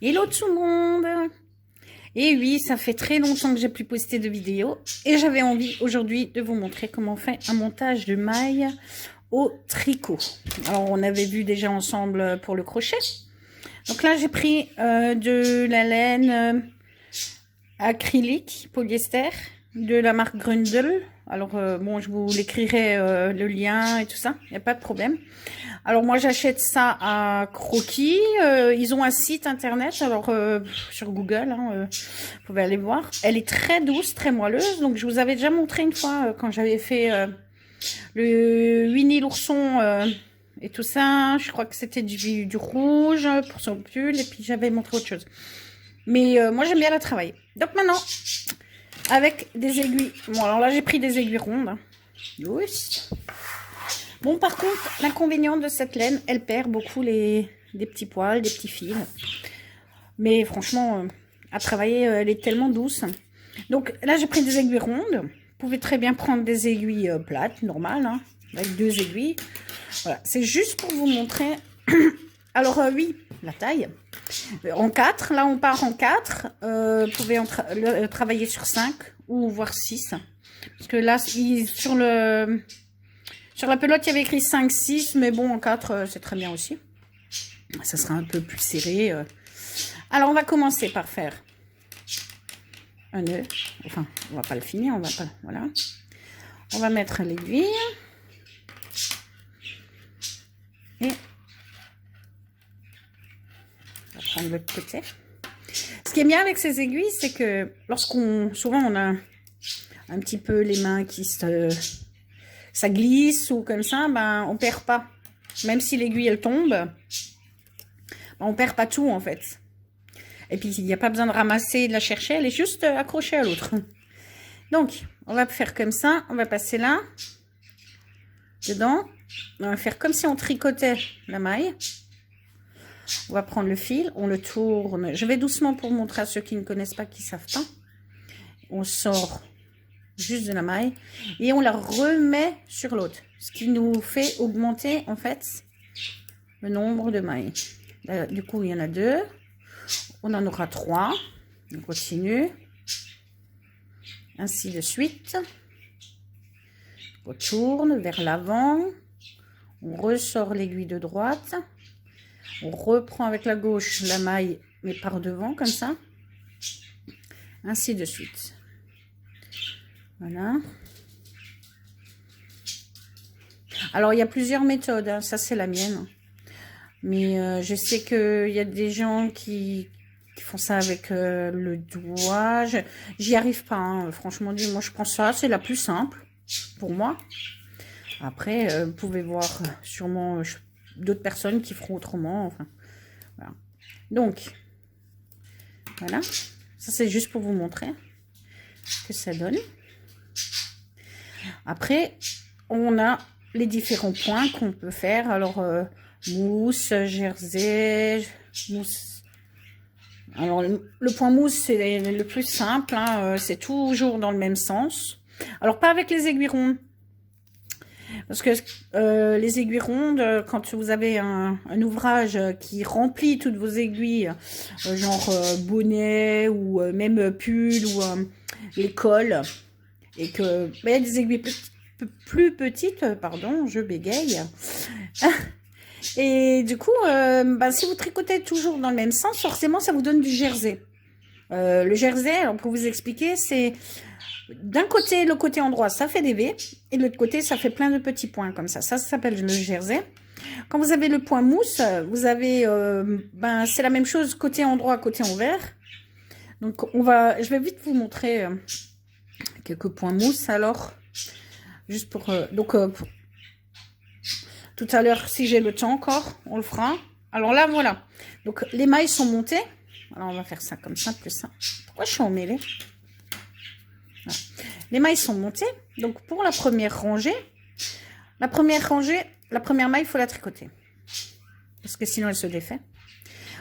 Hello tout le monde! Et oui, ça fait très longtemps que j'ai plus posté de vidéos et j'avais envie aujourd'hui de vous montrer comment on fait un montage de mailles au tricot. Alors on avait vu déjà ensemble pour le crochet. Donc là j'ai pris de la laine acrylique polyester de la marque Grundel. Alors bon, je vous l'écrirai le lien et tout ça, il n'y a pas de problème. Alors moi j'achète ça à Croquis, ils ont un site internet, alors sur Google, hein, vous pouvez aller voir. Elle est très douce, très moelleuse, donc je vous avais déjà montré une fois quand j'avais fait le Winnie l'ourson et tout ça. Je crois que c'était du rouge pour son pull et puis j'avais montré autre chose. Mais moi j'aime bien la travailler. Donc maintenant, avec des aiguilles, bon alors là j'ai pris des aiguilles rondes. Hein. Oui. Bon, par contre, l'inconvénient de cette laine, elle perd beaucoup des petits poils, des petits fils. Mais franchement, à travailler, elle est tellement douce. Donc là, j'ai pris des aiguilles rondes. Vous pouvez très bien prendre des aiguilles plates, normales, hein, avec 2 aiguilles. Voilà, c'est juste pour vous montrer. Alors oui, la taille. En 4, là on part en 4. Vous pouvez travailler sur 5 ou voire 6. Parce que là, sur la pelote, il y avait écrit 5, 6, mais bon, en 4, c'est très bien aussi. Ça sera un peu plus serré. Alors, on va commencer par faire un nœud. Enfin, on va pas le finir, on va pas... Voilà. On va mettre l'aiguille. Et on va prendre l'autre côté. Ce qui est bien avec ces aiguilles, c'est que souvent on a un petit peu les mains qui ça glisse ou comme ça, ben on perd pas. Même si l'aiguille elle tombe, ben, on perd pas tout en fait. Et puis il n'y a pas besoin de ramasser et de la chercher, elle est juste accrochée à l'autre. Donc on va faire comme ça, on va passer là, dedans, on va faire comme si on tricotait la maille. On va prendre le fil, on le tourne. Je vais doucement pour montrer à ceux qui ne connaissent pas, qui ne savent pas. On sort juste de la maille et on la remet sur l'autre, ce qui nous fait augmenter en fait le nombre de mailles. Là, du coup il y en a 2, on en aura 3. On continue ainsi de suite. On tourne vers l'avant, on ressort l'aiguille de droite, on reprend avec la gauche la maille mais par devant comme ça, ainsi de suite. Voilà. Alors, il y a plusieurs méthodes. Hein. Ça, c'est la mienne. Mais je sais qu'il y a des gens qui font ça avec le doigt. J'y arrive pas. Hein. Franchement, moi, je prends ça. C'est la plus simple pour moi. Après, vous pouvez voir sûrement d'autres personnes qui feront autrement. Enfin, voilà. Donc, voilà. Ça, c'est juste pour vous montrer ce que ça donne. Après, on a les différents points qu'on peut faire. Alors, mousse, jersey, mousse. Alors, le point mousse, c'est le plus simple. Hein, c'est toujours dans le même sens. Alors, pas avec les aiguilles rondes. Parce que les aiguilles rondes, quand vous avez un ouvrage qui remplit toutes vos aiguilles, genre bonnet ou même pull ou les cols, et que il y a des aiguilles plus petites, pardon, je bégaye. Et du coup, si vous tricotez toujours dans le même sens, forcément, ça vous donne du jersey. Le jersey, alors pour vous expliquer, c'est d'un côté, le côté endroit, ça fait des V, et de l'autre côté, ça fait plein de petits points comme ça. Ça s'appelle le jersey. Quand vous avez le point mousse, vous avez, c'est la même chose côté endroit, côté envers. Donc, je vais vite vous montrer quelques points mousse alors. Juste pour... tout à l'heure, si j'ai le temps encore, on le fera. Alors là, voilà. Donc, les mailles sont montées. Alors, on va faire ça comme ça, plus ça. Pourquoi je suis emmêlée? Voilà. Les mailles sont montées. Donc, pour la première rangée, la première maille, il faut la tricoter. Parce que sinon, elle se défait.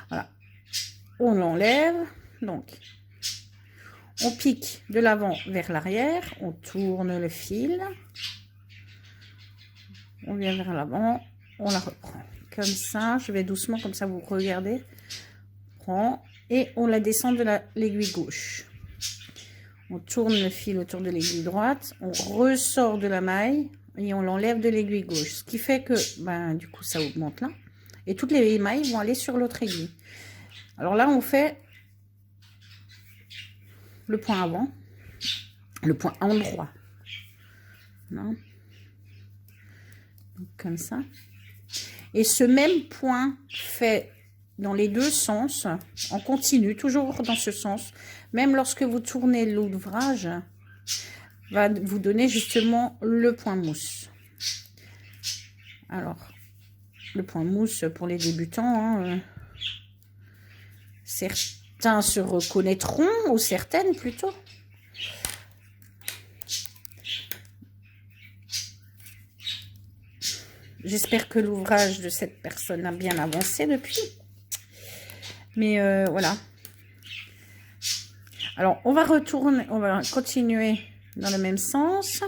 Voilà. On l'enlève. Donc, on pique de l'avant vers l'arrière. On tourne le fil. On vient vers l'avant, on la reprend. Comme ça, je vais doucement, comme ça vous regardez, prend et on la descend de l'aiguille gauche. On tourne le fil autour de l'aiguille droite, on ressort de la maille et on l'enlève de l'aiguille gauche. Ce qui fait que, ben, du coup, ça augmente là. Et toutes les mailles vont aller sur l'autre aiguille. Alors là, on fait le point avant, le point endroit. Non. Donc, comme ça. Et ce même point fait dans les deux sens, on continue toujours dans ce sens. Même lorsque vous tournez l'ouvrage, va vous donner justement le point mousse. Alors, le point mousse pour les débutants, hein, certains se reconnaîtront, ou certaines plutôt. J'espère que l'ouvrage de cette personne a bien avancé depuis. Mais voilà. Alors, on va continuer dans le même sens.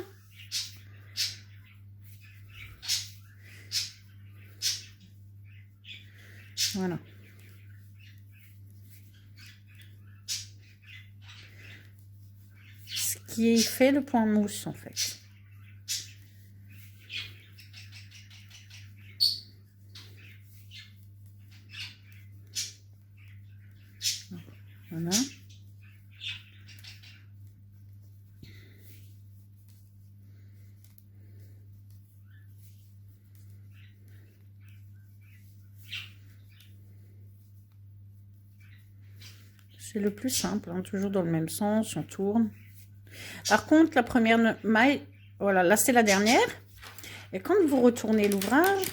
Voilà. Ce qui fait le point mousse, en fait. Voilà. C'est le plus simple, hein, toujours dans le même sens, on tourne. Par contre, la première maille, voilà, là c'est la dernière. Et quand vous retournez l'ouvrage,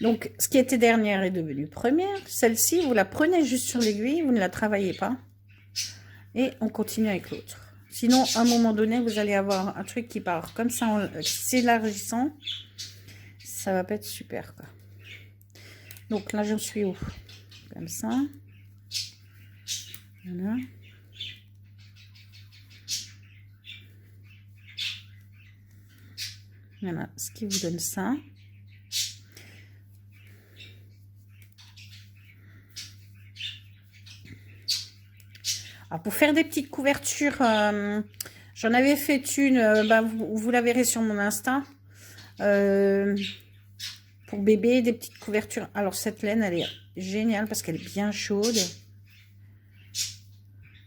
donc ce qui était dernière est devenu première. Celle-ci, vous la prenez juste sur l'aiguille, vous ne la travaillez pas. Et on continue avec l'autre. Sinon, à un moment donné, vous allez avoir un truc qui part comme ça, en s'élargissant. Ça va pas être super, quoi. Donc là, j'en suis où? Comme ça. Voilà. Voilà, ce qui vous donne ça. Alors, pour faire des petites couvertures, j'en avais fait une, vous la verrez sur mon Insta. Pour bébé, des petites couvertures. Alors, cette laine, elle est géniale parce qu'elle est bien chaude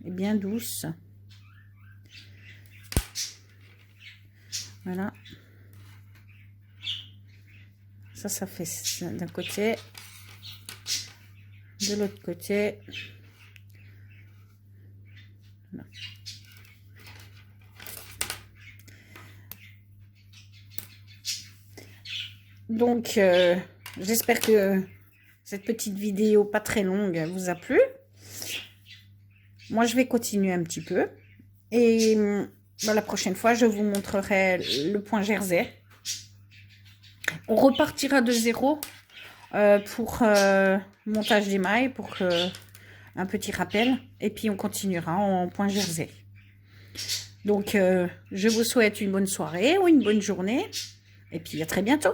et bien douce. Voilà. Ça fait d'un côté. De l'autre côté. Voilà. Donc, j'espère que cette petite vidéo pas très longue vous a plu. Moi, je vais continuer un petit peu. Et la prochaine fois, je vous montrerai le point jersey. On repartira de zéro pour montage des mailles, pour un petit rappel. Et puis, on continuera en point jersey. Donc, je vous souhaite une bonne soirée ou une bonne journée. Et puis, à très bientôt.